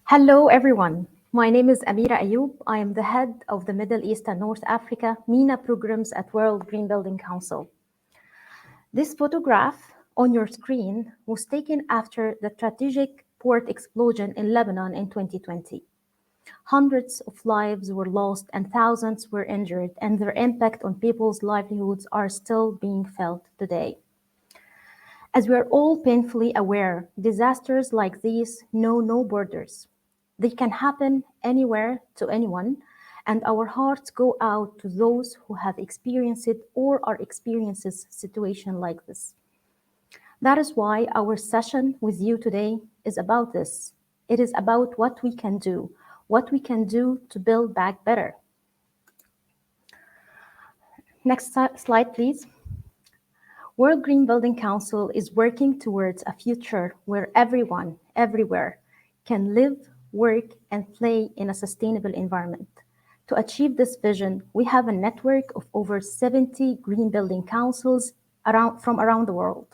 Hello, everyone. My name is Amira Ayoub. I am the head of the Middle East and North Africa MENA programs at World Green Building Council. This photograph on your screen was taken after the tragic port explosion in Lebanon in 2020. Hundreds of lives were lost and thousands were injured, and their impact on people's livelihoods are still being felt today. As we are all painfully aware, disasters like these know no borders. They can happen anywhere to anyone, and our hearts go out to those who have experienced it or are experiencing a situation like this. That is why our session with you today is about this. It is about what we can do to build back better. Next slide, please. World Green Building Council is working towards a future where everyone, everywhere, can live, work, and play in a sustainable environment. To achieve this vision, we have a network of over 70 green building councils from around the world.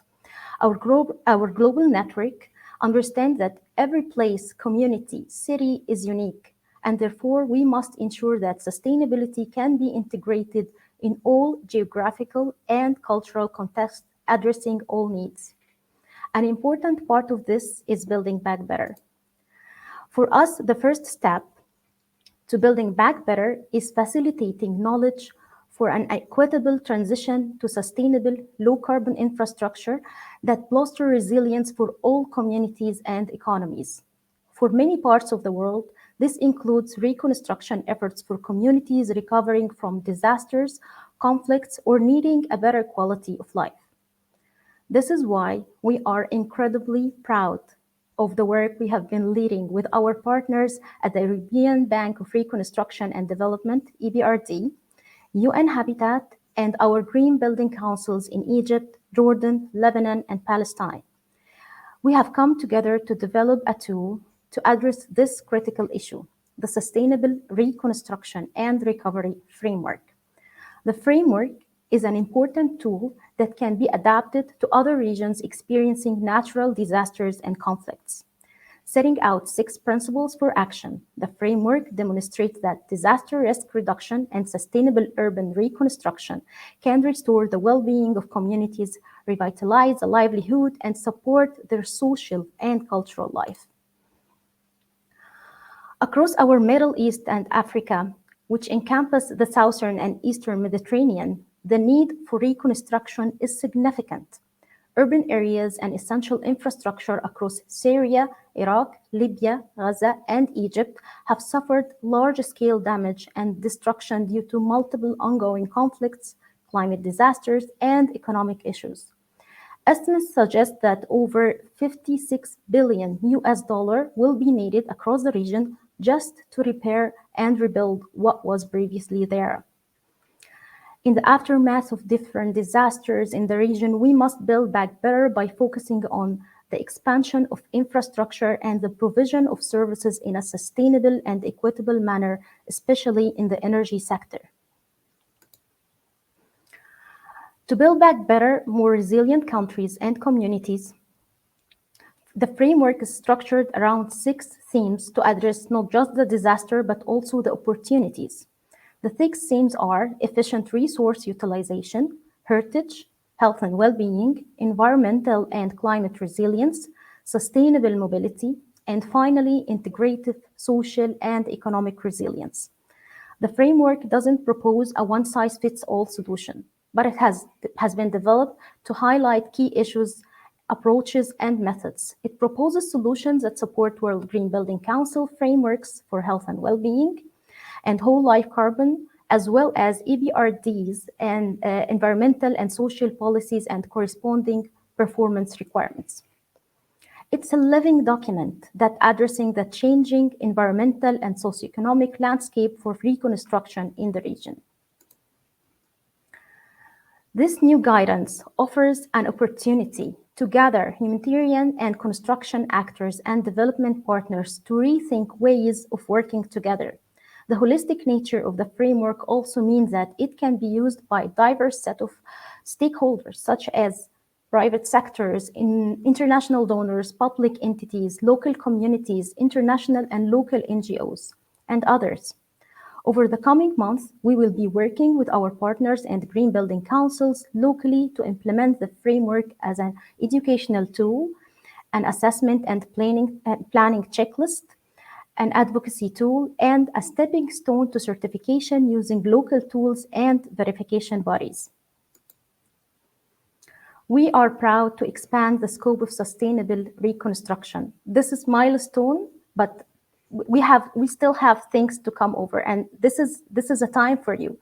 Our global network understands that every place, community, city is unique, and therefore we must ensure that sustainability can be integrated in all geographical and cultural contexts, addressing all needs. An important part of this is building back better. For us, the first step to building back better is facilitating knowledge for an equitable transition to sustainable low-carbon infrastructure that fosters resilience for all communities and economies. For many parts of the world, this includes reconstruction efforts for communities recovering from disasters, conflicts, or needing a better quality of life. This is why we are incredibly proud of the work we have been leading with our partners at the European Bank of Reconstruction and Development, EBRD, UN Habitat, and our green building councils in Egypt, Jordan, Lebanon, and Palestine. We have come together to develop a tool to address this critical issue, the Sustainable Reconstruction and Recovery Framework. The framework is an important tool that can be adapted to other regions experiencing natural disasters and conflicts. Setting out 6 principles for action, the framework demonstrates that disaster risk reduction and sustainable urban reconstruction can restore the well-being of communities, revitalize a livelihood, and support their social and cultural life. Across our Middle East and Africa, which encompass the Southern and Eastern Mediterranean, the need for reconstruction is significant. Urban areas and essential infrastructure across Syria, Iraq, Libya, Gaza, and Egypt have suffered large-scale damage and destruction due to multiple ongoing conflicts, climate disasters, and economic issues. Estimates suggest that over $56 billion will be needed across the region just to repair and rebuild what was previously there. In the aftermath of different disasters in the region, we must build back better by focusing on the expansion of infrastructure and the provision of services in a sustainable and equitable manner, especially in the energy sector. To build back better, more resilient countries and communities, the framework is structured around 6 themes to address not just the disaster, but also the opportunities. The 6 themes are efficient resource utilization, heritage, health and well-being, environmental and climate resilience, sustainable mobility, and finally, integrative social and economic resilience. The framework doesn't propose a one-size-fits-all solution, but it has been developed to highlight key issues, approaches, and methods. It proposes solutions that support World Green Building Council frameworks for health and well-being and whole life carbon, as well as EBRDs and environmental and social policies and corresponding performance requirements. It's a living document that addressing the changing environmental and socioeconomic landscape for reconstruction in the region. This new guidance offers an opportunity to gather humanitarian and construction actors and development partners to rethink ways of working together. The holistic nature of the framework also means that it can be used by a diverse set of stakeholders, such as private sectors, in international donors, public entities, local communities, international and local NGOs, and others. Over the coming months, we will be working with our partners and green building councils locally to implement the framework as an educational tool, an assessment and planning checklist, an advocacy tool, and a stepping stone to certification using local tools and verification bodies. We are proud to expand the scope of sustainable reconstruction. This is milestone, but we still have things to come over, and this is a time for you.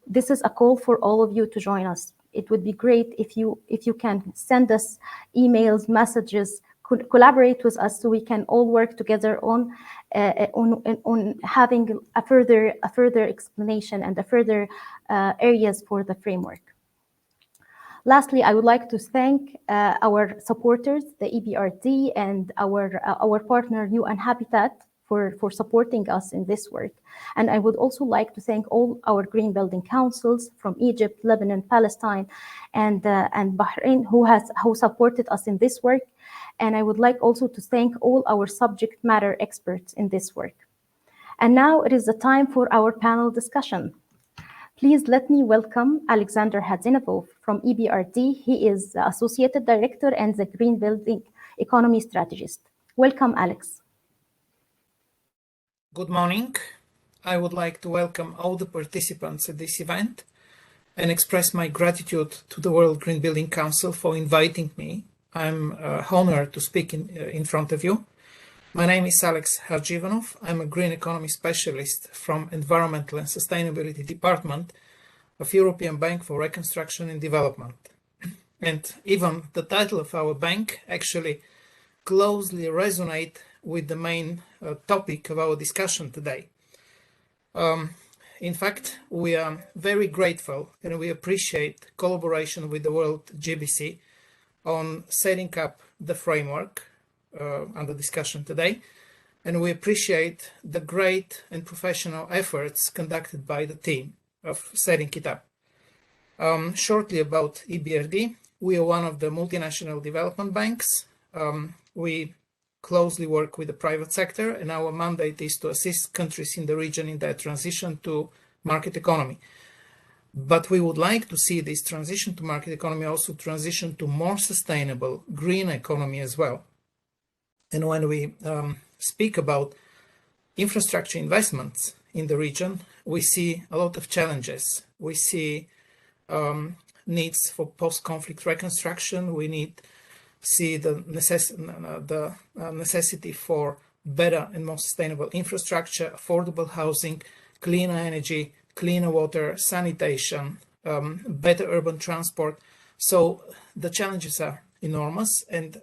This is a call for all of you to join us. It would be great if you can send us emails, messages, collaborate with us, so we can all work together on having a further explanation and a further areas for the framework. Lastly, I would like to thank our supporters, the EBRD, and our partner UN Habitat for supporting us in this work. And I would also like to thank all our green building councils from Egypt, Lebanon, Palestine, and Bahrain who supported us in this work. And I would like also to thank all our subject matter experts in this work. And now it is the time for our panel discussion. Please let me welcome Alexander Hadzinov from EBRD. He is the Associate Director and the Green Building Economy Strategist. Welcome, Alex. Good morning. I would like to welcome all the participants at this event and express my gratitude to the World Green Building Council for inviting me. I'm honored to speak in front of you. My name is Alex Hadzinov. I'm a green economy specialist from Environmental and Sustainability Department of European Bank for Reconstruction and Development. And even the title of our bank actually closely resonates with the main topic of our discussion today. In fact, we are very grateful and we appreciate collaboration with the World GBC on setting up the framework under discussion today, and we appreciate the great and professional efforts conducted by the team of setting it up. Shortly about EBRD, we are one of the multinational development banks. We closely work with the private sector, and our mandate is to assist countries in the region in their transition to market economy. But we would like to see this transition to market economy also transition to more sustainable green economy as well. And when we speak about infrastructure investments in the region, we see a lot of challenges. We see needs for post-conflict reconstruction. We see the necessity for better and more sustainable infrastructure, affordable housing, cleaner energy, cleaner water, sanitation, better urban transport. So the challenges are enormous, and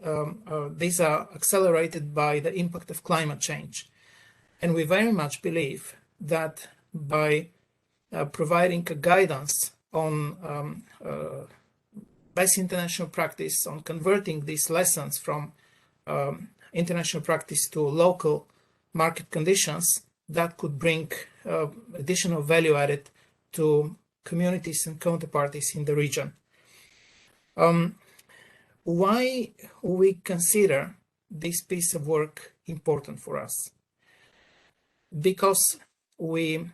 these are accelerated by the impact of climate change. And we very much believe that by providing a guidance on best international practice, on converting these lessons from international practice to local market conditions, that could bring additional value added to communities and counterparties in the region. Why we consider this piece of work important for us? Because we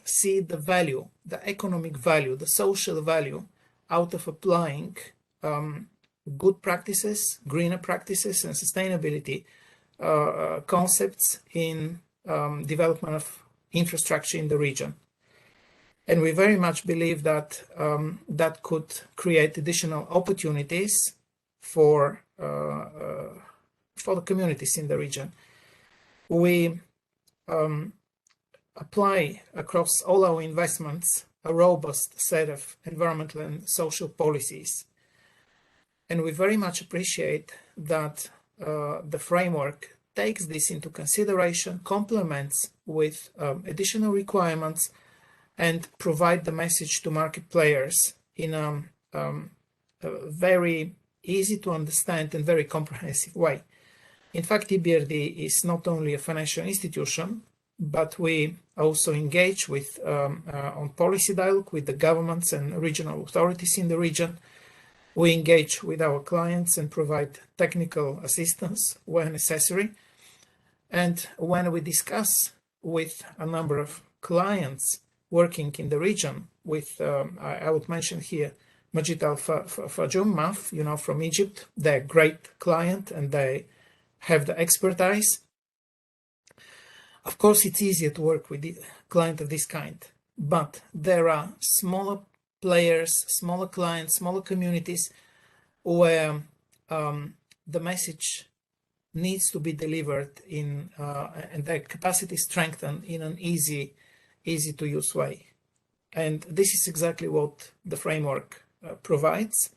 see the value, the economic value, the social value out of applying good practices, greener practices, and sustainability concepts in development of infrastructure in the region. And we very much believe that that could create additional opportunities for the communities in the region. We apply across all our investments a robust set of environmental and social policies. And we very much appreciate that the framework takes this into consideration, complements with additional requirements, and provide the message to market players in a very easy to understand and very comprehensive way. In fact, EBRD is not only a financial institution, but we also engage with on policy dialogue with the governments and regional authorities in the region. We engage with our clients and provide technical assistance where necessary. And when we discuss with a number of clients working in the region, with I would mention here Majid Al Fajum MAF, from Egypt, they're a great client and they have the expertise. Of course, it's easier to work with the client of this kind, but there are smaller players, smaller clients, smaller communities where the message needs to be delivered in and their capacity strengthened in an easy to use way. And this is exactly what the framework provides.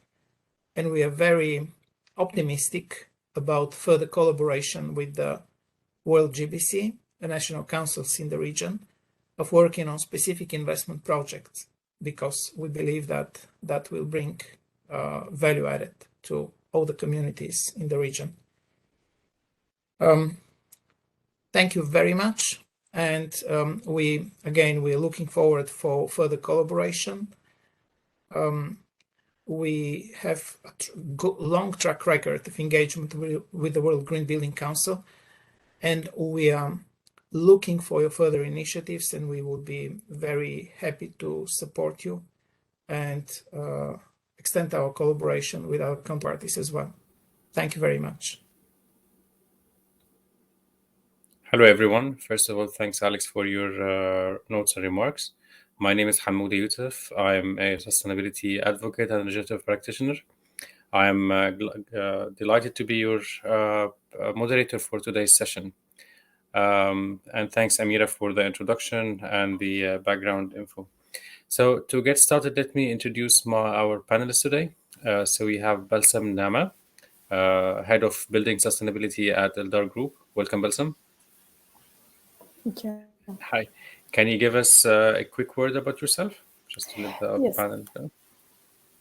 And we are very optimistic about further collaboration with the World GBC, the national councils in the region, of working on specific investment projects, because we believe that that will bring value added to all the communities in the region. Thank you very much. And we're looking forward for further collaboration. We have a long track record of engagement with the World Green Building Council, and we are looking for your further initiatives, and we would be very happy to support you and extend our collaboration with our counterparties as well. Thank you very much. Hello, everyone. First of all, thanks, Alex, for your notes and remarks. My name is Hamoudi Youssef. I'm a sustainability advocate and regenerative practitioner. I'm delighted to be your moderator for today's session. And thanks, Amira, for the introduction and the background info. So to get started, let me introduce our panelists today. So we have Balsam Nama, Head of Building Sustainability at Eldar Group. Welcome, Balsam. Thank you. Hi. Can you give us a quick word about yourself, just to let the panel know?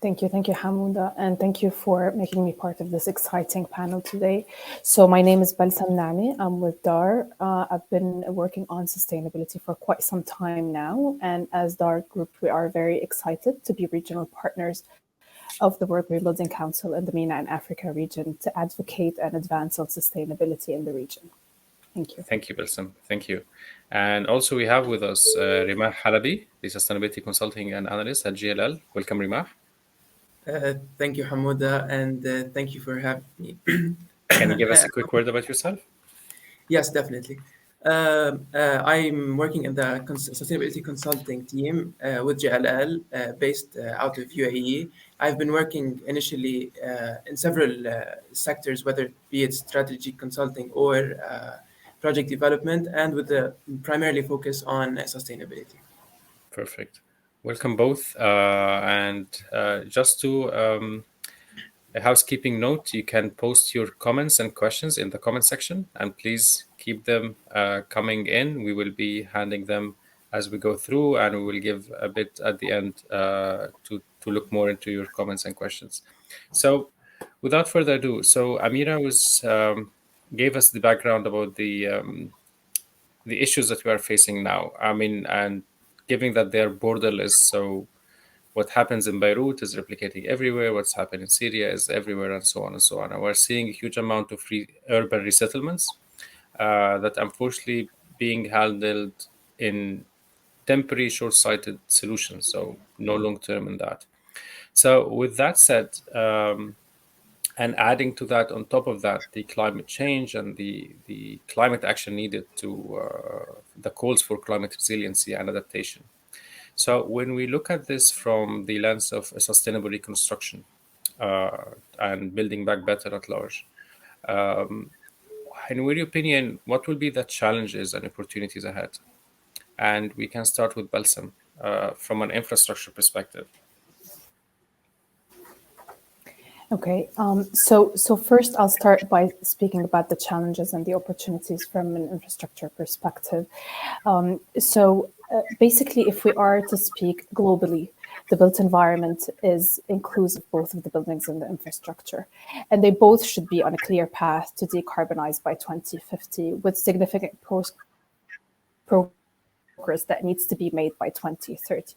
Thank you, Hamouda, and thank you for making me part of this exciting panel today. So my name is Balsam Nami. I'm with DAR. I've been working on sustainability for quite some time now, and as DAR Group, we are very excited to be regional partners of the World Green Building Council in the MENA and Africa region to advocate and advance on sustainability in the region. Thank you. Thank you, Balsam. Thank you. And also we have with us Rimah Halabi, the Sustainability Consulting and Analyst at GLL. Welcome, Rimah. Thank you, Hamouda, and thank you for having me. Can you give us a quick word about yourself? Yes, definitely. I'm working in the sustainability consulting team with GLL, based out of UAE. I've been working initially in several sectors, whether it be it strategy consulting or project development, and with the primarily focus on sustainability. Perfect. Welcome both. And just to a housekeeping note, you can post your comments and questions in the comment section, and please keep them coming in. We will be handing them as we go through, and we will give a bit at the end to look more into your comments and questions. So without further ado, so Amira gave us the background about the issues that we are facing now. I mean, and given that they're borderless, so what happens in Beirut is replicating everywhere. What's happened in Syria is everywhere, and so on and so on. And we're seeing a huge amount of urban resettlements that unfortunately being handled in temporary, short-sighted solutions, so no long-term in that. So with that said, and adding to that, on top of that, the climate change and the climate action needed to the calls for climate resiliency and adaptation. So when we look at this from the lens of a sustainable reconstruction and building back better at large, in your opinion, what will be the challenges and opportunities ahead? And we can start with Balsam from an infrastructure perspective. Okay, so first I'll start by speaking about the challenges and the opportunities from an infrastructure perspective. Basically, if we are to speak globally, the built environment is inclusive both of the buildings and the infrastructure, and they both should be on a clear path to decarbonize by 2050 with significant progress that needs to be made by 2030.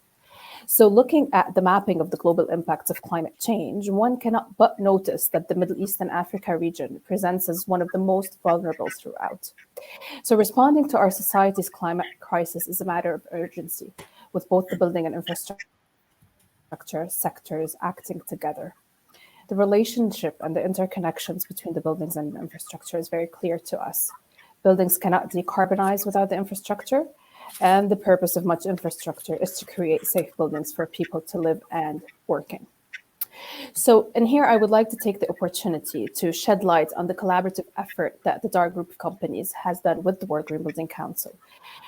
So looking at the mapping of the global impacts of climate change, one cannot but notice that the Middle East and Africa region presents as one of the most vulnerable throughout. So responding to our society's climate crisis is a matter of urgency, with both the building and infrastructure sectors acting together. The relationship and the interconnections between the buildings and infrastructure is very clear to us. Buildings cannot decarbonize without the infrastructure, and the purpose of much infrastructure is to create safe buildings for people to live and work in. So in here, I would like to take the opportunity to shed light on the collaborative effort that the DAR Group of companies has done with the World Green Building Council,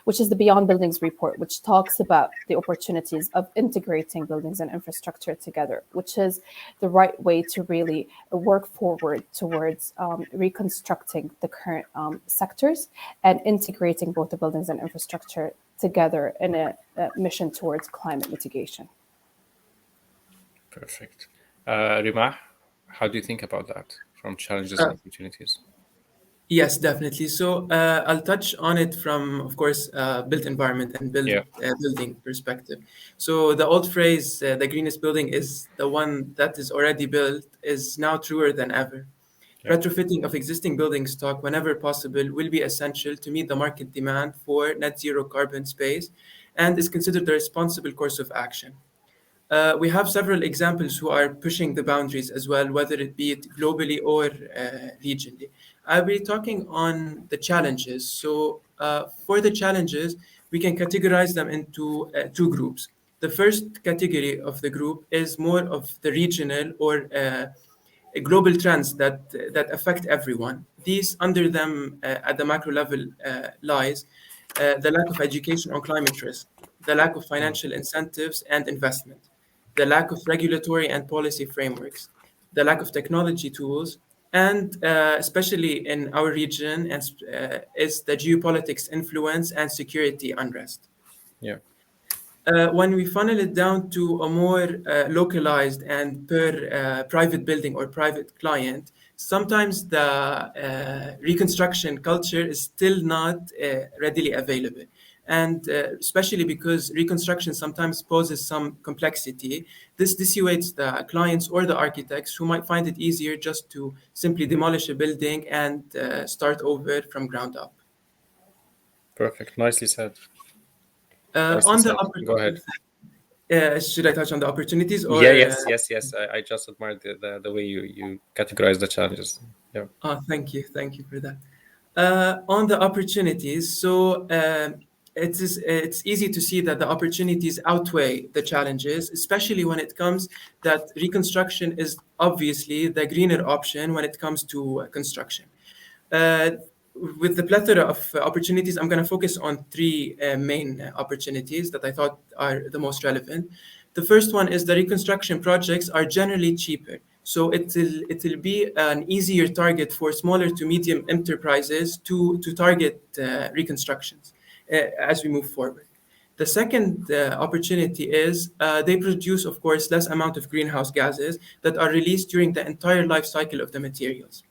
which is the Beyond Buildings report, which talks about the opportunities of integrating buildings and infrastructure together, which is the right way to really work forward towards reconstructing the current sectors and integrating both the buildings and infrastructure together in a mission towards climate mitigation. Perfect. Rima, how do you think about that from challenges and opportunities? Yes, definitely. So I'll touch on it from, of course, built environment and Yeah. building perspective. So the old phrase, "the greenest building is the one that is already built," is now truer than ever. Yeah. Retrofitting of existing building stock whenever possible will be essential to meet the market demand for net zero carbon space, and is considered the responsible course of action. We have several examples who are pushing the boundaries as well, whether it be it globally or regionally. I'll be talking on the challenges. So for the challenges, we can categorize them into two groups. The first category of the group is more of the regional or global trends that affect everyone. These under them at the macro level lies the lack of education on climate risk, the lack of financial incentives and investment, the lack of regulatory and policy frameworks, the lack of technology tools, and especially in our region, is the geopolitics influence and security unrest. Yeah. When we funnel it down to a more localized and per private building or private client, sometimes the reconstruction culture is still not readily available. And especially because reconstruction sometimes poses some complexity, this dissuades the clients or the architects who might find it easier just to simply demolish a building and start over from ground up. Perfect. Nicely said. Nicely On the said. Go ahead. should I touch on the opportunities or? Yeah. Yes. I just admired the way you categorize the challenges. Yeah. Oh, thank you for that. On the opportunities, so it's easy to see that the opportunities outweigh the challenges, especially when it comes that reconstruction is obviously the greener option when it comes to construction. Uh, with the plethora of opportunities, I'm going to focus on three main opportunities that I thought are the most relevant. The first one is the reconstruction projects are generally cheaper. So it'll be an easier target for smaller to medium enterprises to target reconstructions as we move forward. The second opportunity is they produce, of course, less amount of greenhouse gases that are released during the entire life cycle of the materials.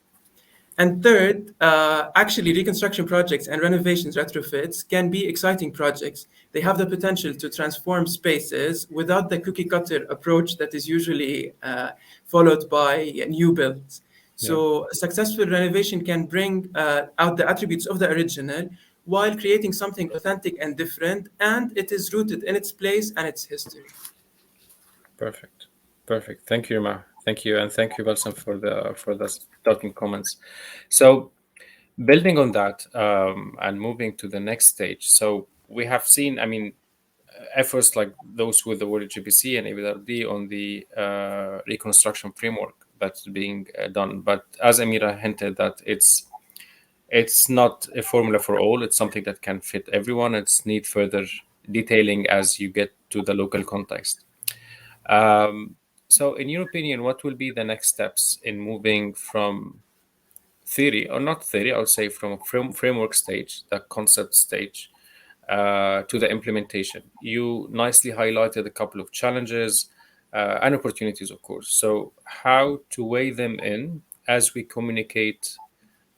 And third, actually, reconstruction projects and renovations, retrofits can be exciting projects. They have the potential to transform spaces without the cookie cutter approach that is usually followed by new builds. So, a successful renovation can bring out the attributes of the original while creating something authentic and different, and it is rooted in its place and its history. Perfect. Thank you, Rima. Thank you, and thank you, Balsam, for the starting comments. So, building on that and moving to the next stage. So we have seen, efforts like those with the World GBC and ABRD on the reconstruction framework that's being done. But as Amira hinted, that it's not a formula for all. It's something that can fit everyone. It's need further detailing as you get to the local context. So, in your opinion, what will be the next steps in moving from theory, or not theory, I would say from a framework stage, the concept stage, to the implementation? You nicely highlighted a couple of challenges and opportunities, of course. So, how to weigh them in as we communicate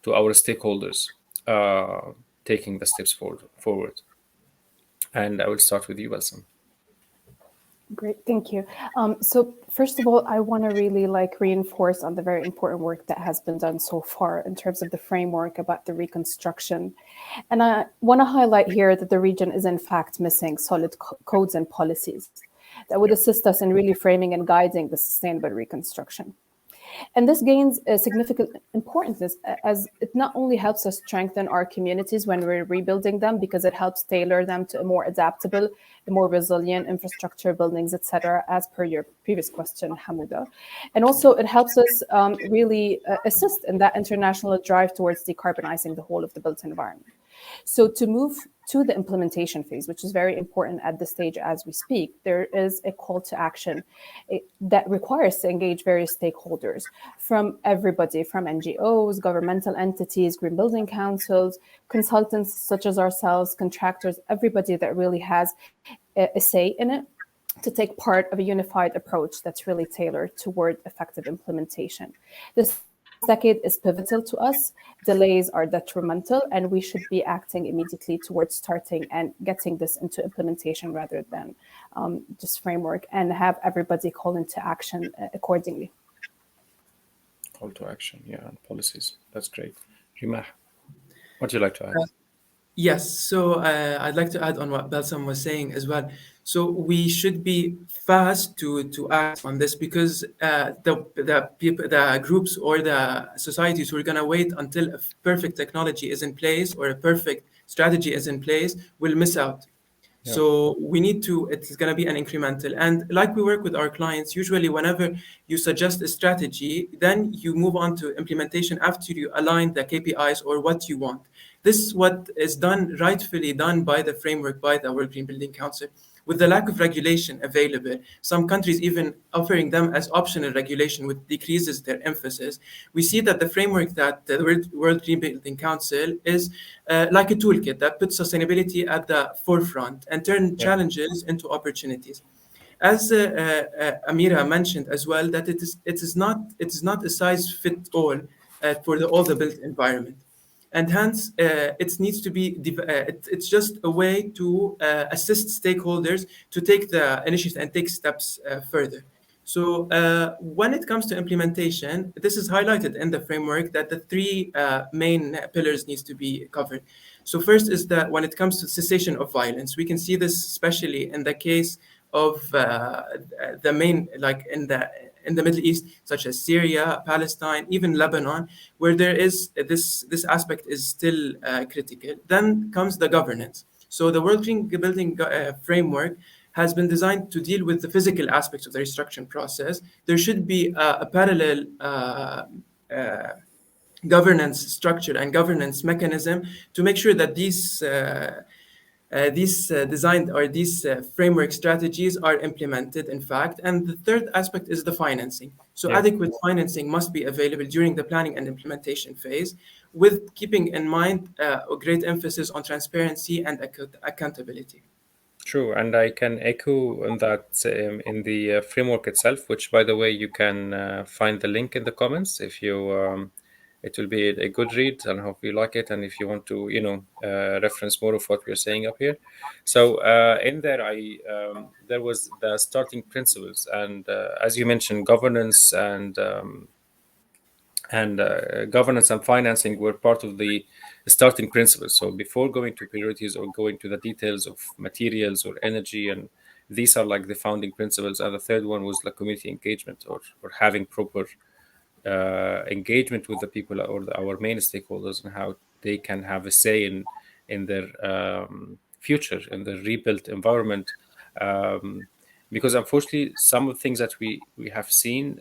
to our stakeholders, taking the steps forward? And I will start with you, Wilson. Great, thank you. So first of all, I want to really reinforce on the very important work that has been done so far in terms of the framework about the reconstruction. And I want to highlight here that the region is in fact missing solid codes and policies that would assist us in really framing and guiding the sustainable reconstruction. And this gains a significant importance as it not only helps us strengthen our communities when we're rebuilding them, because it helps tailor them to a more adaptable, a more resilient infrastructure, buildings, etc., as per your previous question, Hamouda. And also it helps us really assist in that international drive towards decarbonizing the whole of the built environment. So to move to the implementation phase, which is very important at this stage as we speak, there is a call to action that requires to engage various stakeholders from everybody, from NGOs, governmental entities, green building councils, consultants such as ourselves, contractors, everybody that really has a say in it, to take part of a unified approach that's really tailored toward effective implementation. This decade is pivotal to us. Delays are detrimental, and we should be acting immediately towards starting and getting this into implementation rather than just framework, and have everybody call into action accordingly. Call to action, yeah, and policies. That's great. Rimah, what would you like to add? Yes, so I'd like to add on what Balsam was saying as well. So we should be fast to act on this, because the people, the groups or the societies who are gonna wait until a perfect technology is in place or a perfect strategy is in place will miss out. Yeah. So we need to, it's going to be an incremental. And like we work with our clients, usually whenever you suggest a strategy, then you move on to implementation after you align the KPIs or what you want. This is what is done, rightfully done by the framework, by the World Green Building Council. With the lack of regulation available, some countries even offering them as optional regulation, which decreases their emphasis. We see that the framework that the World Green Building Council is like a toolkit that puts sustainability at the forefront and turn challenges into opportunities. As Amira mentioned as well, that it is not a size fit all for all the built environment. And hence, it needs to be, it's just a way to assist stakeholders to take the initiative and take steps further. So when it comes to implementation, this is highlighted in the framework that the three main pillars needs to be covered. So first is that when it comes to cessation of violence, we can see this especially in the case of the main, like in the Middle East, such as Syria, Palestine, even Lebanon, where there is this aspect is still critical. Then comes the governance. So the World Green Building Framework has been designed to deal with the physical aspects of the restructuring process. There should be a parallel governance structure and governance mechanism to make sure that these designed or these framework strategies are implemented, in fact. And the third aspect is the financing. So adequate financing must be available during the planning and implementation phase, with keeping in mind a great emphasis on transparency and accountability. True, and I can echo on that in the framework itself, which, by the way, you can find the link in the comments if you. It will be a good read, and I hope you like it. And if you want to, reference more of what we're saying up here, so in there, there was the starting principles, and as you mentioned, governance and governance and financing were part of the starting principles. So before going to priorities or going to the details of materials or energy, and these are like the founding principles. And the third one was like community engagement, or having proper engagement with the people or our main stakeholders, and how they can have a say in their future, in the rebuilt environment. Because unfortunately, some of the things that we have seen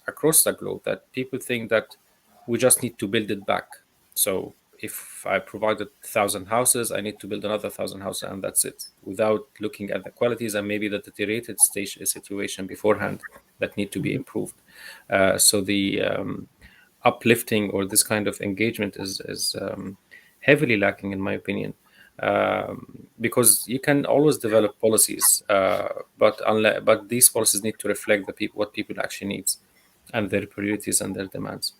across the globe, that people think that we just need to build it back. So if I provided 1,000 houses, I need to build another 1,000 houses, and that's it, without looking at the qualities and maybe the deteriorated situation beforehand that need to be improved. So the uplifting or this kind of engagement is heavily lacking, in my opinion. Because you can always develop policies, but these policies need to reflect what people actually needs, and their priorities and their demands.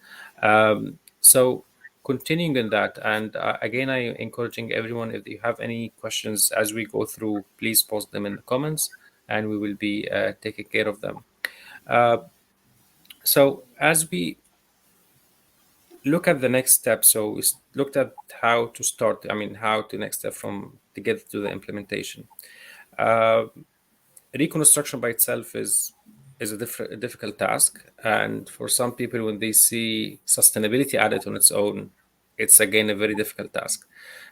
So continuing in that, and again, I encouraging everyone, if you have any questions as we go through, please post them in the comments, and we will be taking care of them. So as we look at the next step, so we looked at how to start, how to next step from to get to the implementation. Reconstruction by itself is a difficult task, and for some people, when they see sustainability added on its own, it's again a very difficult task.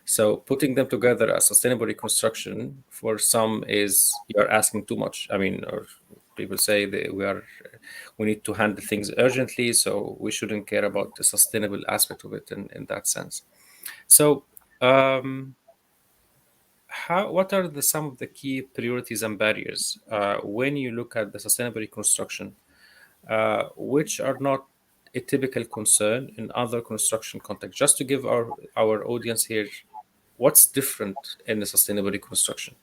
So putting them together as sustainable reconstruction for some is you're asking too much. Or people say that we need to handle things urgently, so we shouldn't care about the sustainable aspect of it in that sense. So what are some of the key priorities and barriers when you look at the sustainable reconstruction, which are not a typical concern in other construction contexts? Just to give our audience here, what's different in the sustainable reconstruction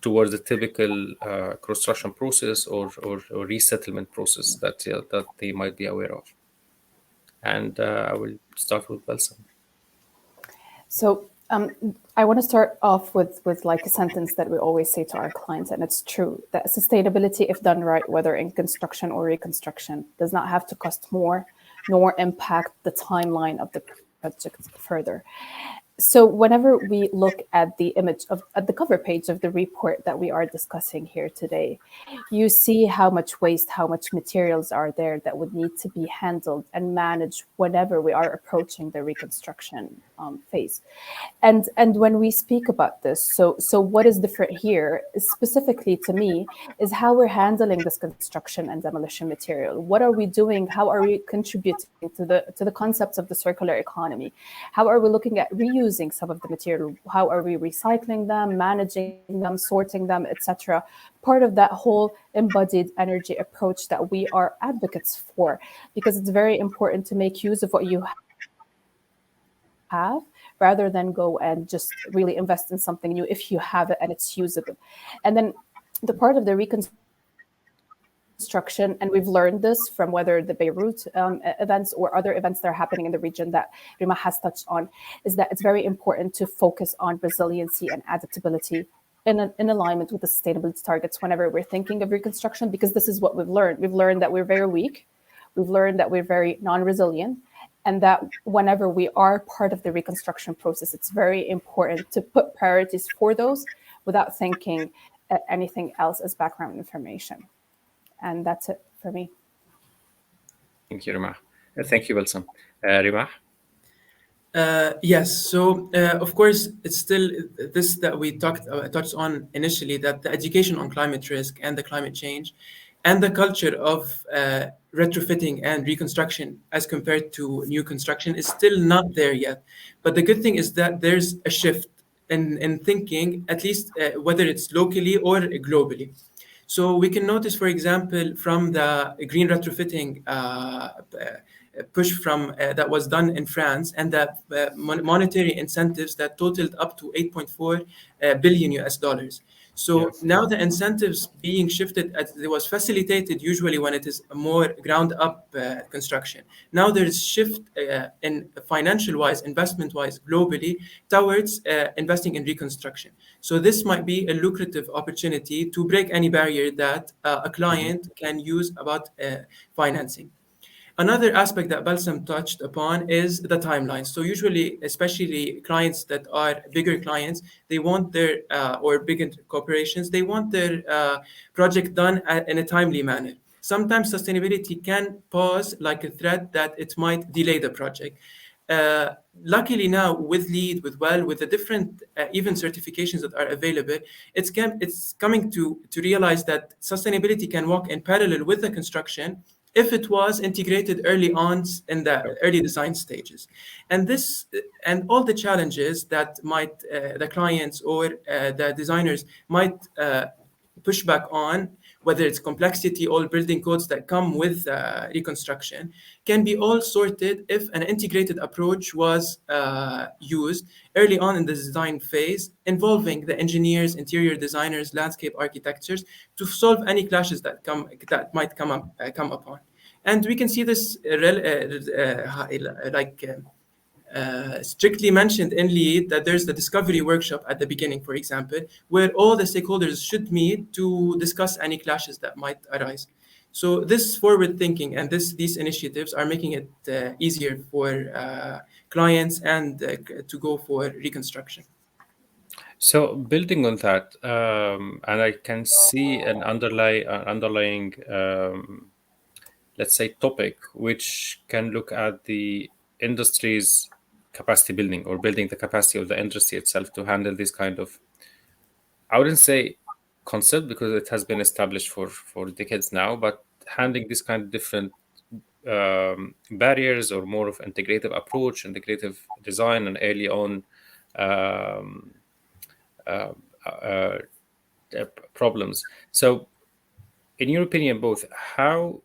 towards the typical construction process or resettlement process that they might be aware of? And I will start with Balsam. So I want to start off with like a sentence that we always say to our clients, and it's true, that sustainability, if done right, whether in construction or reconstruction, does not have to cost more, nor impact the timeline of the project further. So whenever we look at the image at the cover page of the report that we are discussing here today, you see how much waste, how much materials are there that would need to be handled and managed whenever we are approaching the reconstruction phase. And when we speak about this, so what is different here, specifically to me, is how we're handling this construction and demolition material. What are we doing? How are we contributing to the concepts of the circular economy? How are we looking at reusing some of the material? How are we recycling them, managing them, sorting them, etc.? Part of that whole embodied energy approach that we are advocates for, because it's very important to make use of what you have rather than go and just really invest in something new if you have it and it's usable. And then the part of the reconstruction, and we've learned this from whether the Beirut events or other events that are happening in the region that Rima has touched on, is that it's very important to focus on resiliency and adaptability in alignment with the sustainability targets whenever we're thinking of reconstruction, because this is what we've learned. We've learned that we're very weak. We've learned that we're very non-resilient, and that whenever we are part of the reconstruction process, it's very important to put priorities for those without thinking anything else as background information. And that's it for me. Thank you, Rima. Thank you, Balsam. Rima? Yes. So, of course, it's still this that we touched on initially, that the education on climate risk and the climate change and the culture of retrofitting and reconstruction as compared to new construction is still not there yet. But the good thing is that there's a shift in thinking, at least whether it's locally or globally. So we can notice, for example, from the green retrofitting push from that was done in France, and the monetary incentives that totaled up to 8.4 billion US dollars. So Yes. now the incentives being shifted, as it was facilitated usually when it is a more ground up construction. Now there is shift in financial wise, investment wise, globally towards investing in reconstruction. So this might be a lucrative opportunity to break any barrier that a client can use about financing. Another aspect that Balsam touched upon is the timeline. So usually, especially clients that are bigger clients, they want their, or bigger corporations, they want their project done in a timely manner. Sometimes sustainability can pose like a threat that it might delay the project. Luckily now with LEED, with WELL, with the different even certifications that are available, it's coming to realize that sustainability can walk in parallel with the construction if it was integrated early on in the early design stages. And this and all the challenges that might the clients or the designers might push back on, whether it's complexity or building codes that come with reconstruction, can be all sorted if an integrated approach was used early on in the design phase, involving the engineers, interior designers, landscape architectures, to solve any clashes that might come upon. And we can see this strictly mentioned in LEED that there's the discovery workshop at the beginning, for example, where all the stakeholders should meet to discuss any clashes that might arise. So this forward thinking and these initiatives are making it easier for clients and to go for reconstruction. So building on that, and I can see an underlying, let's say, topic which can look at the industry's capacity building or building the capacity of the industry itself to handle this kind of, I wouldn't say concept because it has been established for decades now, but handling this kind of different barriers or more of integrative approach, integrative design, and early on um, uh, uh, problems. So, in your opinion, both, how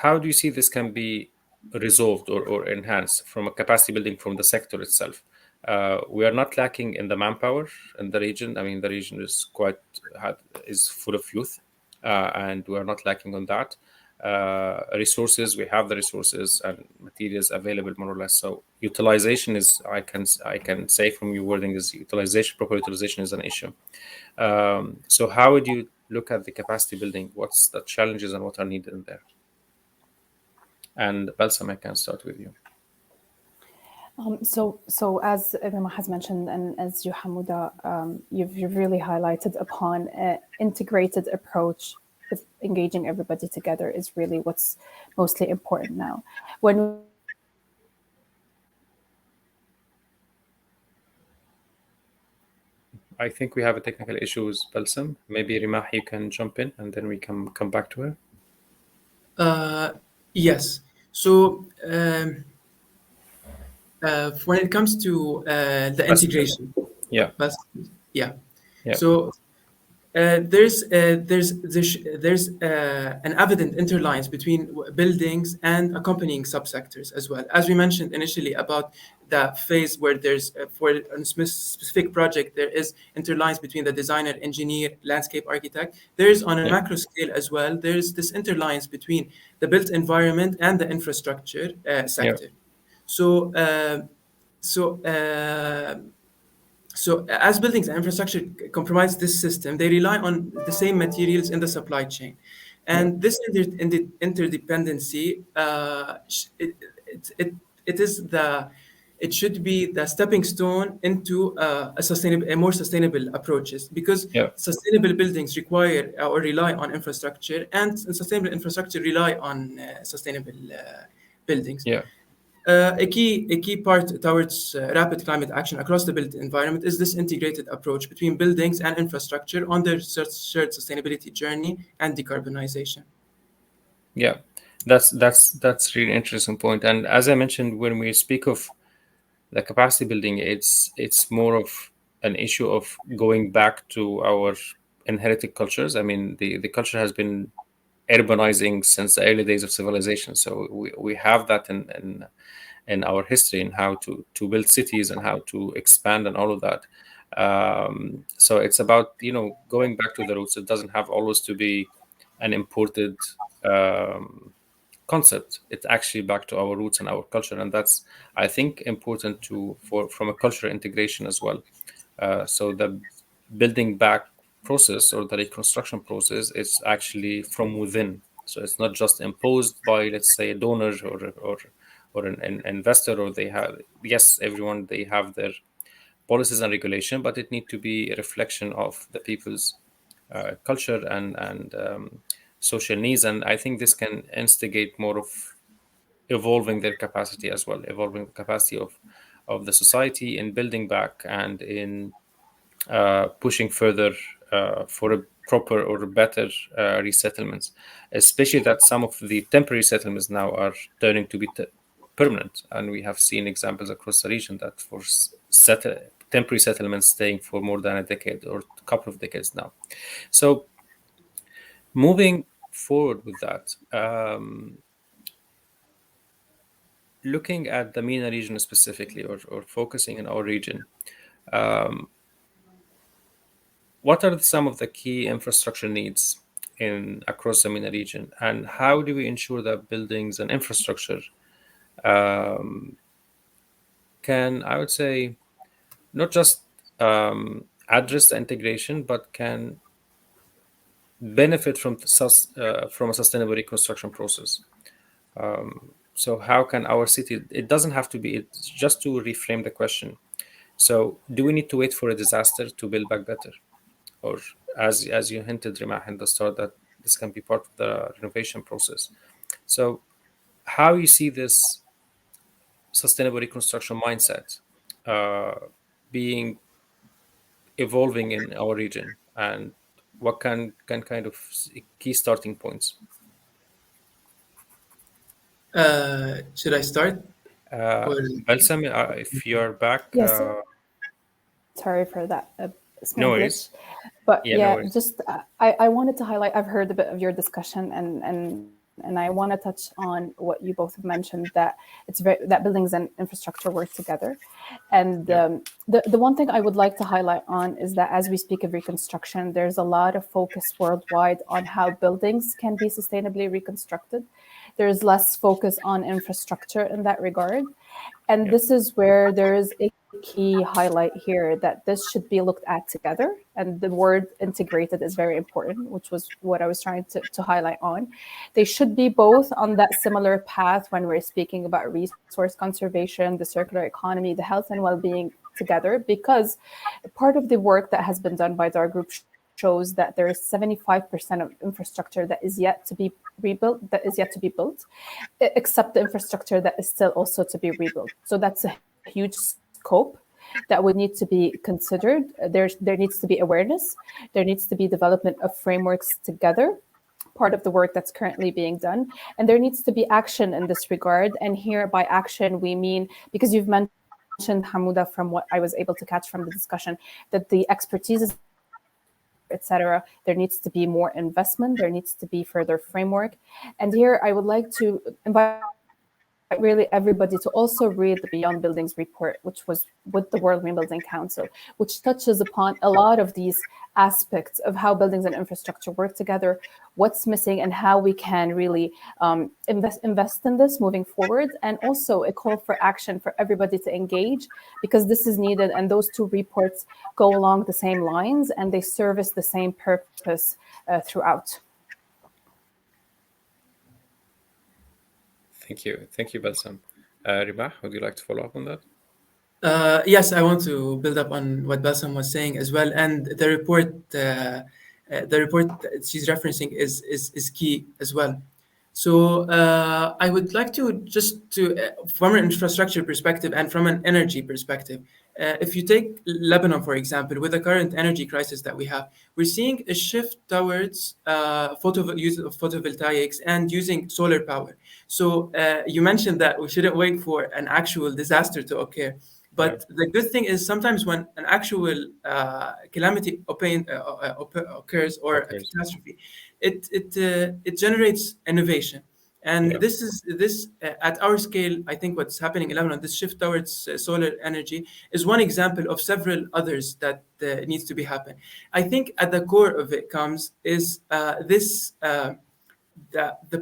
do you see this can be resolved or enhanced from a capacity building from the sector itself? We are not lacking in the manpower in the region. I mean, the region is is full of youth, and we are not lacking on that. Resources, we have the resources and materials available more or less. So utilization is, I can say from your wording, is utilization, proper utilization is an issue. So how would you look at the capacity building? What's the challenges and what are needed in there? And Balsam, I can start with you. So as Rima has mentioned, and as you, Hamuda, you've really highlighted upon an integrated approach with engaging everybody together is really what's mostly important now. When I think we have a technical issue with Balsam. Maybe Rimah, you can jump in and then we can come back to her. Yes. So when it comes to the integration, Yeah. yeah. Yeah. So there's an evident interlines between buildings and accompanying subsectors as well. As we mentioned initially about the phase where there's for a specific project there is interlines between the designer, engineer, landscape architect. There's on a macro scale as well. There's this interlines between the built environment and the infrastructure sector. So. So as buildings and infrastructure comprise this system, they rely on the same materials in the supply chain. And this interdependency, it should be the stepping stone into a more sustainable approaches, because sustainable buildings require or rely on infrastructure, and sustainable infrastructure rely on sustainable buildings. Yeah. A key part towards rapid climate action across the built environment is this integrated approach between buildings and infrastructure on their shared sustainability journey and decarbonization. Yeah, that's really interesting point. And as I mentioned, when we speak of the capacity building, it's more of an issue of going back to our inherited cultures. I mean, the culture has been urbanizing since the early days of civilization. So we have that in our history and how to build cities and how to expand and all of that. So it's about, going back to the roots. It doesn't have always to be an imported concept. It's actually back to our roots and our culture, and that's, I think, important from a cultural integration as well. So the building back process or the reconstruction process is actually from within. So it's not just imposed by, let's say, a donor or an investor, or everyone, they have their policies and regulation, but it need to be a reflection of the people's culture and social needs. And I think this can instigate more of evolving their capacity as well, evolving the capacity of the society in building back and in pushing further for a proper or better resettlements, especially that some of the temporary settlements now are turning to be permanent. And we have seen examples across the region that for temporary settlements staying for more than a decade or a couple of decades now. So moving forward with that, looking at the MENA region specifically, or focusing in our region, what are some of the key infrastructure needs across the MENA region, and how do we ensure that buildings and infrastructure can, I would say, not just address the integration, but can benefit from from a sustainable reconstruction process. So how can our city? It doesn't have to be. It's just to reframe the question. So, do we need to wait for a disaster to build back better, or as you hinted, Rimah, at the start, that this can be part of the renovation process? So, how you see this sustainable reconstruction mindset being evolving in our region, and what can kind of key starting points? Should I start? Or Balsam, if you're back, Yes, sorry for that no small glitch. worries. But Yeah, no yeah, worries. just I wanted to highlight, I've heard a bit of your discussion, and I want to touch on what you both have mentioned, that it's very, that buildings and infrastructure work together. And Yeah, the one thing I would like to highlight on is that as we speak of reconstruction, there's a lot of focus worldwide on how buildings can be sustainably reconstructed. There's less focus on infrastructure in that regard. And yeah, this is where there is a key highlight here, that this should be looked at together. And the word integrated is very important, which was what I was trying to highlight on. They should be both on that similar path when we're speaking about resource conservation, the circular economy, the health and well-being together, because part of the work that has been done by our group shows that there is 75% of infrastructure that is yet to be rebuilt, that is yet to be built, except the infrastructure that is still also to be rebuilt. So that's a huge scope that would need to be considered. There needs to be awareness. There needs to be development of frameworks together, part of the work that's currently being done. And there needs to be action in this regard. And here by action, we mean, because you've mentioned, Hamouda, from what I was able to catch from the discussion, that the expertise is, etc. There needs to be more investment. There needs to be further framework. And here I would like to invite really everybody to also read the Beyond Buildings report, which was with the World Green Building Council, which touches upon a lot of these aspects of how buildings and infrastructure work together, what's missing, and how we can really invest in this moving forward. And also a call for action for everybody to engage, because this is needed. And those two reports go along the same lines and they service the same purpose throughout. Thank you, Balsam. Rimah, would you like to follow up on that? Yes, I want to build up on what Bassam was saying as well. And the report that she's referencing is key as well. So I would like to just from an infrastructure perspective and from an energy perspective, if you take Lebanon, for example, with the current energy crisis that we have, we're seeing a shift towards use of photovoltaics and using solar power. So you mentioned that we shouldn't wait for an actual disaster to occur. But the good thing is sometimes when an actual calamity occurs or a catastrophe, it generates innovation. And this at our scale, I think what's happening in Lebanon, this shift towards solar energy is one example of several others that needs to be happen. I think at the core of it comes is the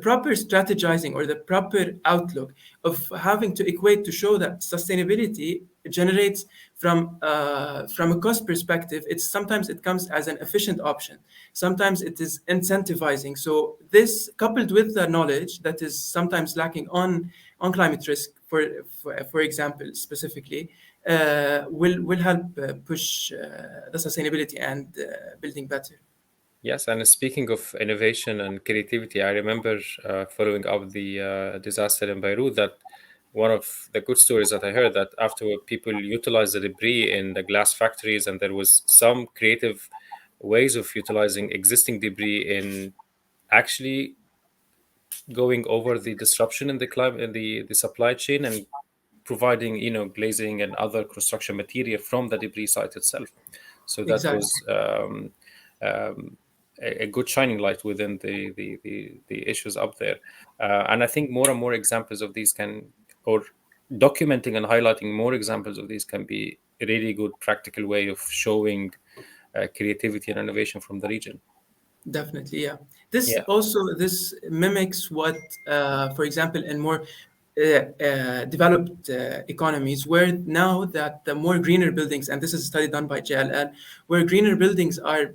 proper strategizing or the proper outlook of having to equate to show that sustainability generates from a cost perspective. It's sometimes it comes as an efficient option. Sometimes it is incentivizing. So this, coupled with the knowledge that is sometimes lacking on climate risk, for example, specifically, will help push the sustainability and building better. Yes, and speaking of innovation and creativity, I remember following up the disaster in Beirut, that one of the good stories that I heard, that afterward people utilized the debris in the glass factories, and there was some creative ways of utilizing existing debris in actually going over the disruption in the climate, in the supply chain, and providing, glazing and other construction material from the debris site itself. So that Exactly. was a good shining light within the issues up there. And I think more and more examples of these or documenting and highlighting more examples of these can be a really good practical way of showing creativity and innovation from the region. Definitely, yeah. This Yeah, also this mimics what, for example, in more developed economies, where now that the more greener buildings, and this is a study done by JLL, where greener buildings are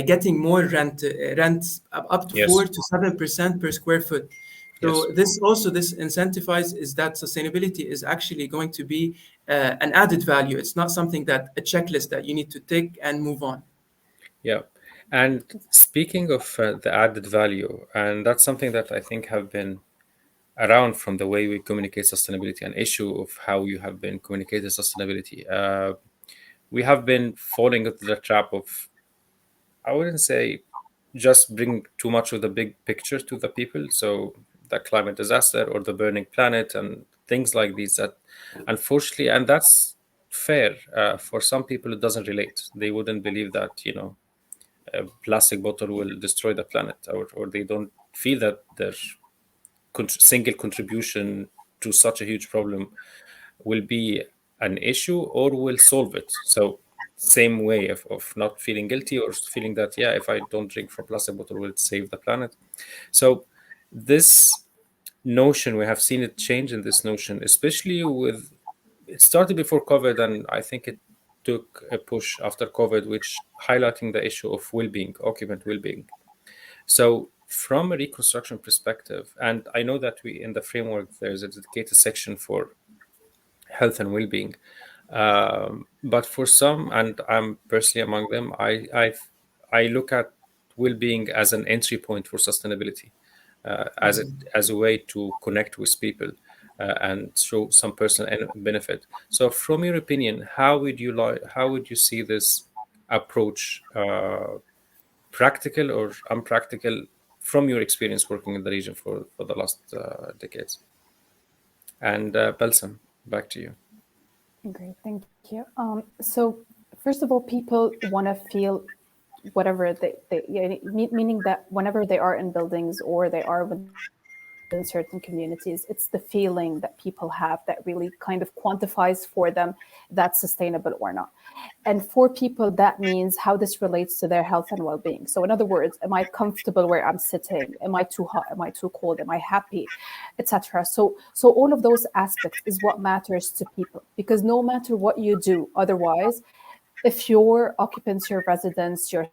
getting more rents up to Yes. 4 to 7% per square foot. So Yes. this incentivizes is that sustainability is actually going to be an added value. It's not something that a checklist that you need to tick and move on. Yeah. And speaking of the added value, and that's something that I think have been around from the way we communicate sustainability, an issue of how you have been communicating sustainability. We have been falling into the trap of, I wouldn't say just bring too much of the big picture to the people. So the climate disaster or the burning planet and things like these that unfortunately, and that's fair, for some people it doesn't relate. They wouldn't believe that, a plastic bottle will destroy the planet, or they don't feel that their single contribution to such a huge problem will be an issue or will solve it. So same way of not feeling guilty or feeling that, yeah, if I don't drink from plastic bottle, will it save the planet? So this notion, we have seen it change in this notion, especially with, it started before COVID, and I think it took a push after COVID, which highlighting the issue of well-being, occupant well-being. So from a reconstruction perspective, and I know that we in the framework there's a dedicated section for health and well-being, but for some, and I'm personally among them, I look at well-being as an entry point for sustainability, as a way to connect with people, and show some personal benefit. So, from your opinion, how would you see this approach, practical or unpractical, from your experience working in the region for the last decades? And Balsam, back to you. Great, thank you. So first of all, people want to feel whatever meaning that whenever they are in buildings or they are within certain communities, it's the feeling that people have that really kind of quantifies for them that's sustainable or not. And for people, that means how this relates to their health and well-being. So in other words, am I comfortable where I'm sitting? Am I too hot? Am I too cold? Am I happy? Etc. So all of those aspects is what matters to people, because no matter what you do otherwise, if your occupants, your residents, your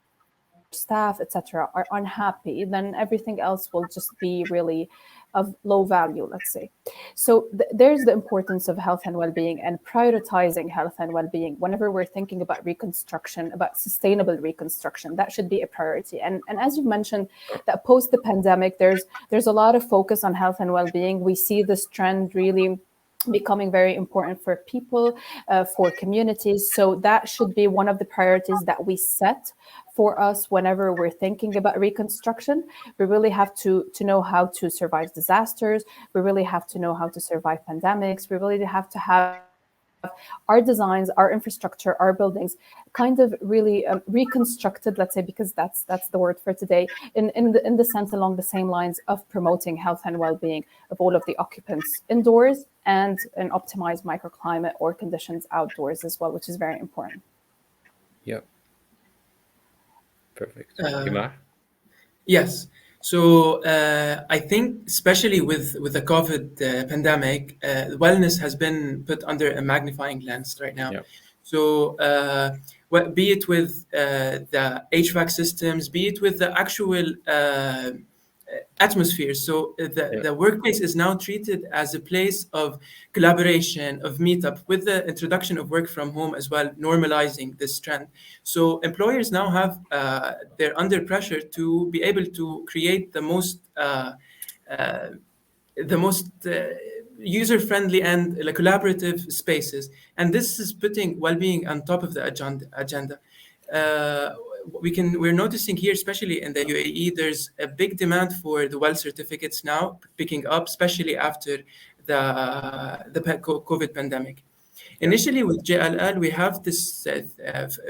staff, etc., are unhappy, then everything else will just be really of low value, let's say. So there's the importance of health and well-being and prioritizing health and well-being whenever we're thinking about reconstruction, about sustainable reconstruction. That should be a priority. And as you mentioned, that post the pandemic, there's a lot of focus on health and well-being. We see this trend really becoming very important for people, for communities. So that should be one of the priorities that we set for us whenever we're thinking about reconstruction. We really have to know how to survive disasters. We really have to know how to survive pandemics. We really have to have our designs, our infrastructure, our buildings kind of really reconstructed, let's say, because that's the word for today, in the sense along the same lines of promoting health and well-being of all of the occupants indoors and an optimized microclimate or conditions outdoors as well, which is very important. Yeah. Perfect. Imar? Yes. So I think, especially with the COVID pandemic, wellness has been put under a magnifying lens right now. Yeah. So be it with the HVAC systems, be it with the actual atmosphere. So the workplace is now treated as a place of collaboration, of meetup, with the introduction of work from home as well, normalizing this trend. So employers now have, they're under pressure to be able to create the most user-friendly and collaborative spaces. And this is putting well-being on top of the agenda. We're noticing here, especially in the UAE, there's a big demand for the well certificates now picking up, especially after the COVID pandemic. Initially with JLL, we have this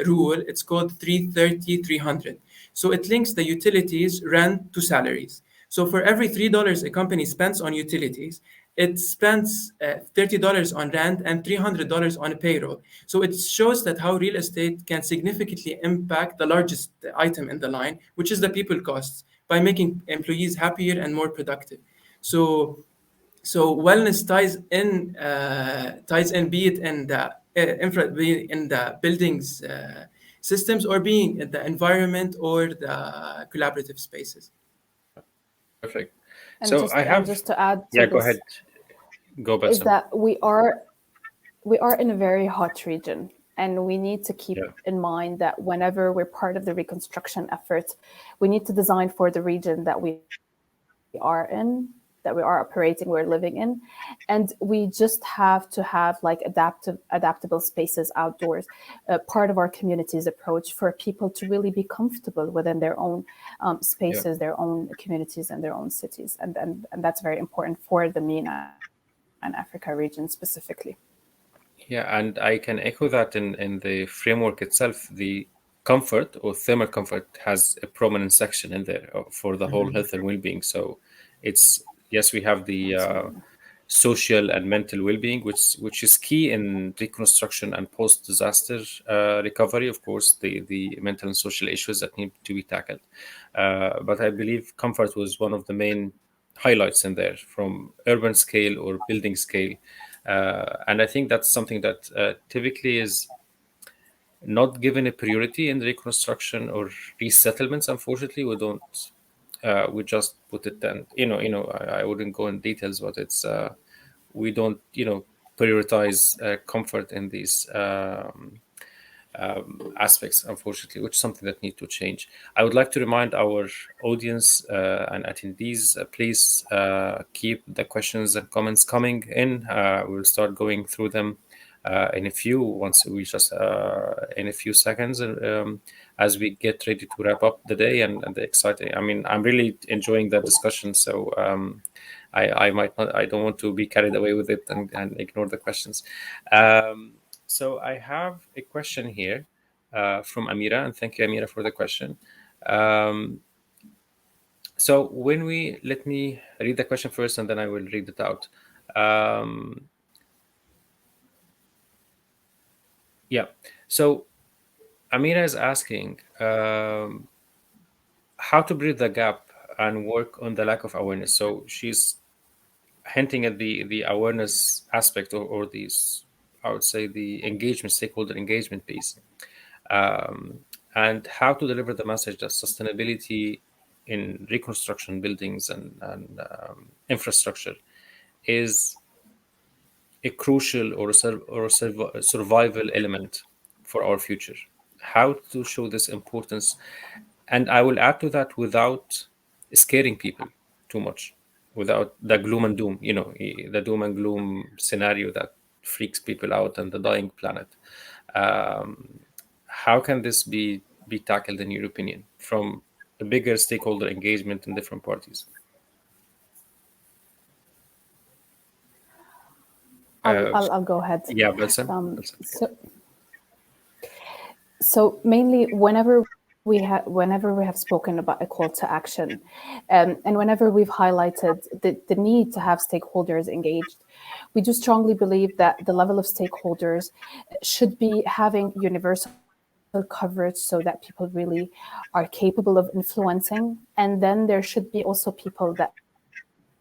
rule. It's called 330-300. So it links the utilities, rent to salaries. So for every $3 a company spends on utilities, it spends $30 on rent and $300 on payroll. So it shows that how real estate can significantly impact the largest item in the line, which is the people costs, by making employees happier and more productive. So wellness ties in, be it in the be it in the buildings systems, or being in the environment or the collaborative spaces. Perfect. And So just I have, to add to yeah, go this, ahead. Go, is Bassam. that we are in a very hot region, and we need to keep Yeah. in mind that whenever we're part of the reconstruction effort, we need to design for the region that we are in, that we are operating, we're living in, and we just have to have like adaptable spaces outdoors, part of our community's approach for people to really be comfortable within their own spaces, their own communities, and their own cities, and that's very important for the MENA and Africa region specifically. Yeah, and I can echo that in the framework itself. The comfort or thermal comfort has a prominent section in there for the whole health and well-being. So it's, yes, we have the social and mental well-being, which is key in reconstruction and post-disaster recovery. Of course, the mental and social issues that need to be tackled. But I believe comfort was one of the main highlights in there from urban scale or building scale. And I think that's something that typically is not given a priority in reconstruction or resettlements. Unfortunately, we don't. We just put it then. I wouldn't go in details, but it's we don't prioritize comfort in these aspects, unfortunately, which is something that needs to change. I would like to remind our audience and attendees, please keep the questions and comments coming in. We'll start going through them in a few seconds, as we get ready to wrap up the day and the exciting. I mean, I'm really enjoying the discussion, so I might not. I don't want to be carried away with it and ignore the questions. So I have a question here from Amira, and thank you, Amira, for the question. So let me read the question first, and then I will read it out. Yeah. So Amira is asking how to bridge the gap and work on the lack of awareness. So she's hinting at the awareness aspect or these, I would say, the stakeholder engagement piece, and how to deliver the message that sustainability in reconstruction buildings and infrastructure is a crucial or a survival element for our future. How to show this importance, and I will add to that without scaring people too much, without the gloom and doom, the doom and gloom scenario that freaks people out and the dying planet. How can this be tackled, in your opinion, from a bigger stakeholder engagement in different parties? I'll go ahead. Yeah, Balsam. So mainly whenever we have spoken about a call to action, and whenever we've highlighted the need to have stakeholders engaged, we do strongly believe that the level of stakeholders should be having universal coverage so that people really are capable of influencing. And then there should be also people that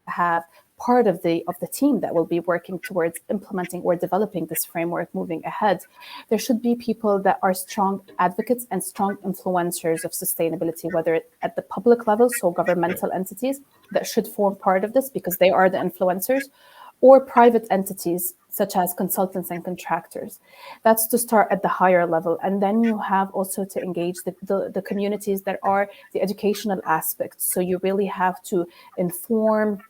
have part of the team that will be working towards implementing or developing this framework moving ahead. There should be people that are strong advocates and strong influencers of sustainability, whether at the public level, so governmental entities that should form part of this because they are the influencers, or private entities such as consultants and contractors. That's to start at the higher level. And then you have also to engage the communities that are the educational aspects. So you really have to inform,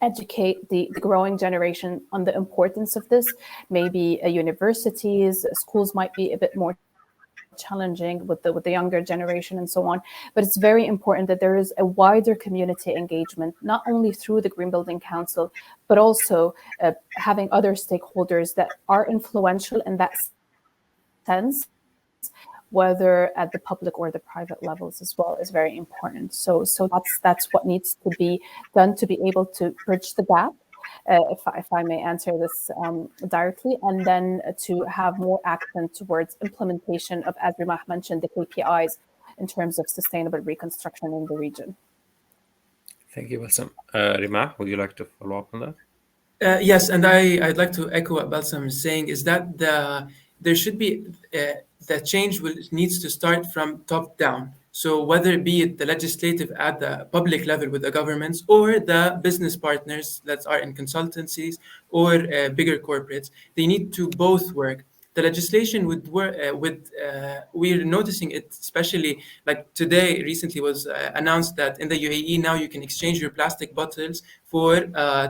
educate the growing generation on the importance of this. Maybe universities, schools might be a bit more challenging with the younger generation and so on. But it's very important that there is a wider community engagement, not only through the Green Building Council, but also having other stakeholders that are influential in that sense, whether at the public or the private levels as well, is very important. So that's what needs to be done to be able to bridge the gap. if I may answer this directly, and then to have more action towards implementation of, as Rimah mentioned, the KPIs in terms of sustainable reconstruction in the region. Thank you, Balsam. Rima, would you like to follow up on that? Yes, and I'd like to echo what Balsam is saying, is that there should be the change needs to start from top down. So whether it be the legislative at the public level with the governments, or the business partners that are in consultancies, or bigger corporates, they need to both work. The legislation would work we're noticing it, especially like today recently was announced that in the UAE now you can exchange your plastic bottles for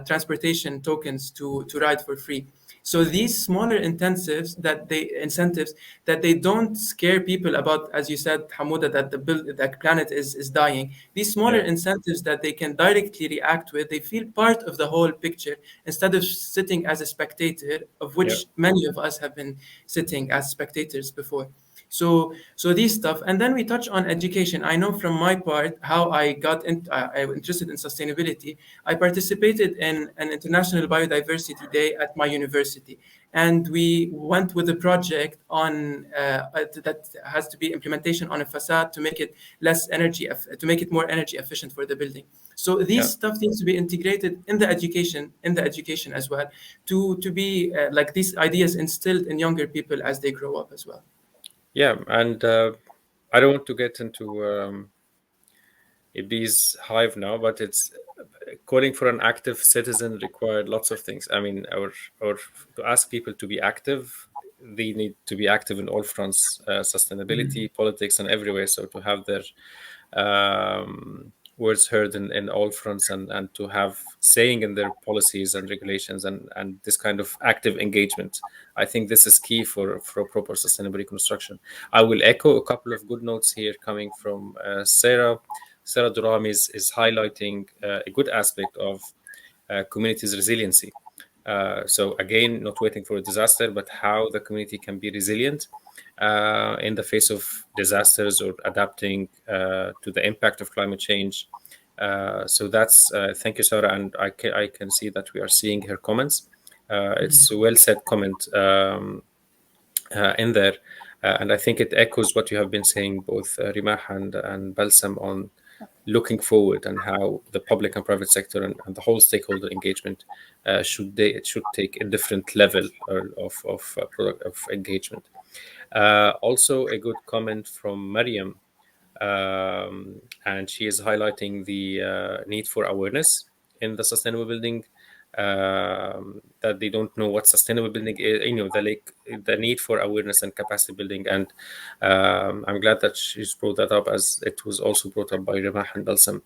transportation tokens to ride for free. So these smaller incentives that they don't scare people about, as you said, Hamuda, that the planet is dying. These smaller Yeah. incentives that they can directly react with, they feel part of the whole picture instead of sitting as a spectator, of which Yeah. many of us have been sitting as spectators before. So these stuff, and then we touch on education. I know from my part how I got I was interested in sustainability. I participated in an international biodiversity day at my university, and we went with a project on that has to be implementation on a facade to make it to make it more energy efficient for the building. So these Yeah. stuff needs to be integrated in the education as well, to be like these ideas instilled in younger people as they grow up as well. Yeah, and I don't want to get into a bee's hive now, but it's calling for an active citizen required lots of things. I mean, or to ask people to be active, they need to be active in all fronts, sustainability, politics, and everywhere. So to have their words heard in all fronts, and to have saying in their policies and regulations, and this kind of active engagement. I think this is key for proper sustainable reconstruction. I will echo a couple of good notes here coming from Sarah. Sarah Durham is highlighting a good aspect of communities' resiliency. So again, not waiting for a disaster, but how the community can be resilient in the face of disasters, or adapting to the impact of climate change. So that's thank you, Sarah, and I can see that we are seeing her comments. It's a well said comment in there, and I think it echoes what you have been saying, both Rimah and Balsam, on looking forward, and how the public and private sector, and the whole stakeholder engagement should take a different level of engagement. Also, a good comment from Mariam, and she is highlighting the need for awareness in the sustainable building. That they don't know what sustainable building is, the need for awareness and capacity building. And I'm glad that she's brought that up, as it was also brought up by Remah and Balsam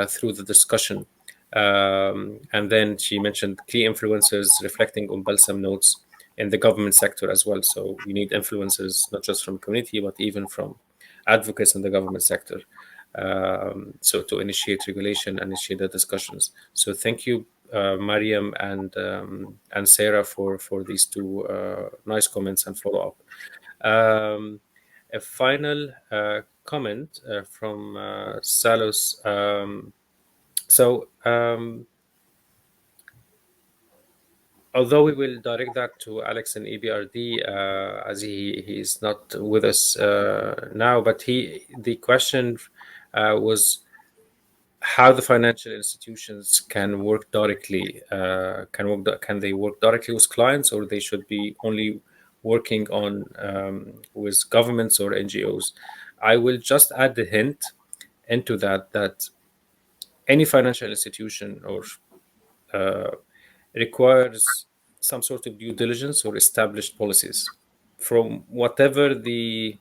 through the discussion. And then she mentioned key influencers, reflecting on Balsam notes in the government sector as well. So we need influencers not just from community, but even from advocates in the government sector. So to initiate regulation, initiate the discussions. So thank you, Mariam and Sarah, for these two nice comments and follow up. A final comment from Salos. Although we will direct that to Alex and EBRD, as he is not with us now, but the question was how the financial institutions can work directly. Can they work directly with clients, or they should be only working on with governments or NGOs? I will just add the hint into that any financial institution or requires some sort of due diligence or established policies from whatever the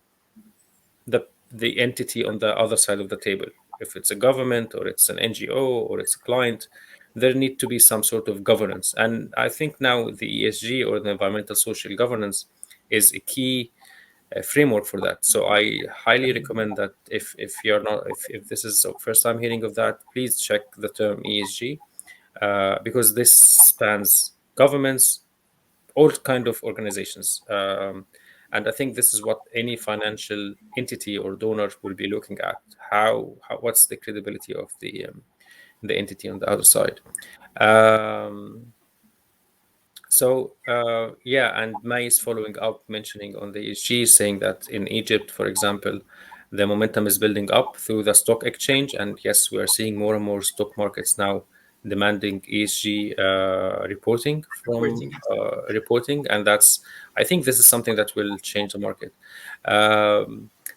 entity on the other side of the table. If it's a government, or it's an NGO, or it's a client, there need to be some sort of governance. And I think now the ESG, or the environmental social governance, is a key framework for that. So I highly recommend that if you're not, if this is the first time hearing of that, please check the term ESG, because this spans governments, all kind of organizations, and I think this is what any financial entity or donor will be looking at. What's the credibility of the the entity on the other side. And May is following up, mentioning on the ESG, saying that in Egypt, for example, the momentum is building up through the stock exchange. And yes, we are seeing more and more stock markets now demanding ESG reporting from reporting. And I think this is something that will change the market.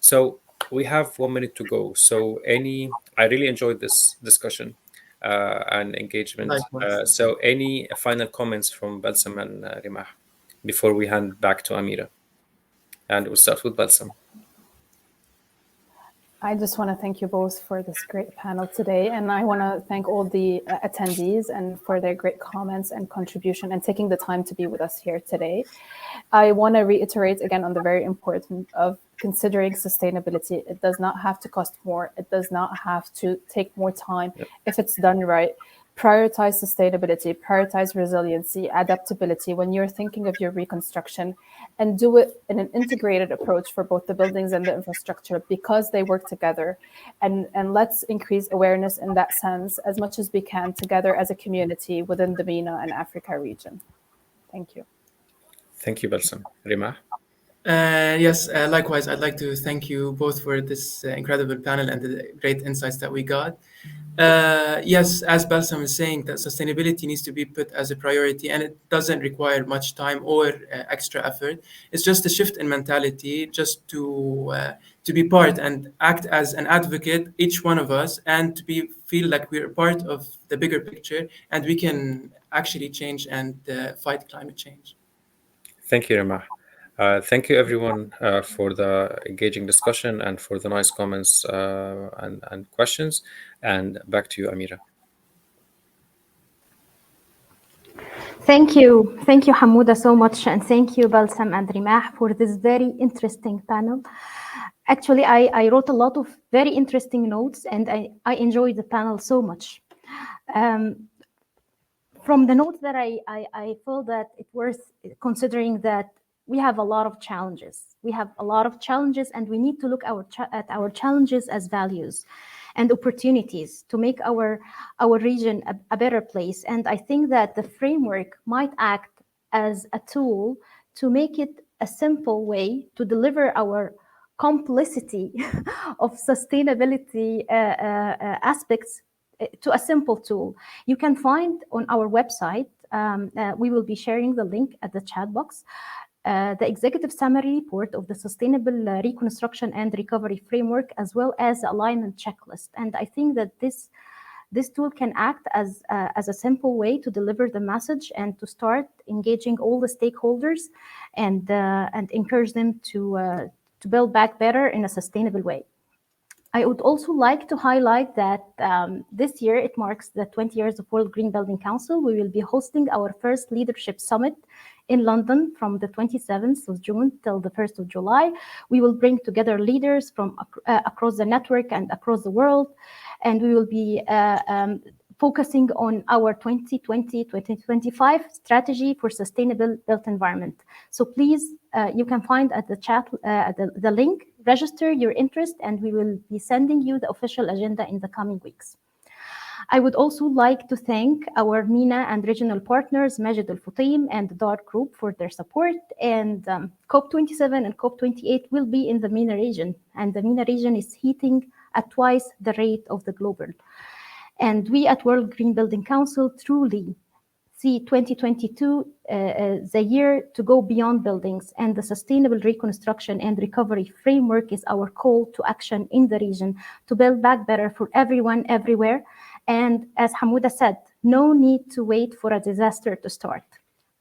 So we have 1 minute to go. So I really enjoyed this discussion and engagement. So any final comments from Balsam and Rimah before we hand back to Amira? And we'll start with Balsam. I just want to thank you both for this great panel today. And I want to thank all the attendees and for their great comments and contribution and taking the time to be with us here today. I want to reiterate again on the very importance of considering sustainability. It does not have to cost more. It does not have to take more time. Yep. If it's done right. Prioritize sustainability, prioritize resiliency, adaptability when you're thinking of your reconstruction, and do it in an integrated approach for both the buildings and the infrastructure because they work together. And let's increase awareness in that sense as much as we can together as a community within the MENA and Africa region. Thank you. Thank you, Balsam. Rimah? Yes, likewise, I'd like to thank you both for this incredible panel and the great insights that we got. Yes, as Balsam is saying, that sustainability needs to be put as a priority, and it doesn't require much time or extra effort. It's just a shift in mentality, just to be part and act as an advocate, each one of us, and to feel like we're part of the bigger picture, and we can actually change and fight climate change. Thank you, Rimah. Thank you, everyone, for the engaging discussion and for the nice comments and questions. And back to you, Amira. Thank you. Thank you, Hamouda, so much. And thank you, Balsam and Rimah, for this very interesting panel. Actually, I wrote a lot of very interesting notes, and I enjoyed the panel so much. From the notes that I feel that it's worth considering that we have a lot of challenges. We have a lot of challenges, and we need to look at our challenges as values and opportunities to make our region a better place. And I think that the framework might act as a tool to make it a simple way to deliver our complicity of sustainability aspects to a simple tool. You can find on our website, we will be sharing the link at the chat box, the executive summary report of the Sustainable Reconstruction and Recovery Framework, as well as the alignment checklist. And I think that this tool can act as a simple way to deliver the message and to start engaging all the stakeholders and encourage them to build back better in a sustainable way. I would also like to highlight that this year it marks the 20 years of World Green Building Council. We will be hosting our first leadership summit in London from the 27th of June till the 1st of July. We will bring together leaders from across the network and across the world, and we will be focusing on our 2020-2025 strategy for sustainable built environment. So please, you can find at the chat the link, register your interest, and we will be sending you the official agenda in the coming weeks. I would also like to thank our MENA and regional partners, Majid Al Futim and the DAR Group, for their support. And COP27 and COP28 will be in the MENA region, and the MENA region is heating at twice the rate of the global. And we at World Green Building Council truly see 2022 the year to go beyond buildings, and the Sustainable Reconstruction and Recovery Framework is our call to action in the region to build back better for everyone, everywhere. And as Hamouda said, no need to wait for a disaster to start.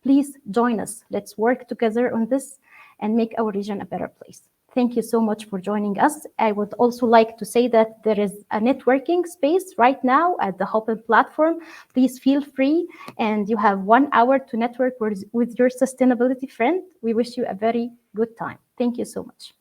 Please join us. Let's work together on this and make our region a better place. Thank you so much for joining us. I would also like to say that there is a networking space right now at the Open platform. Please feel free, and you have 1 hour to network with your sustainability friend. We wish you a very good time. Thank you so much.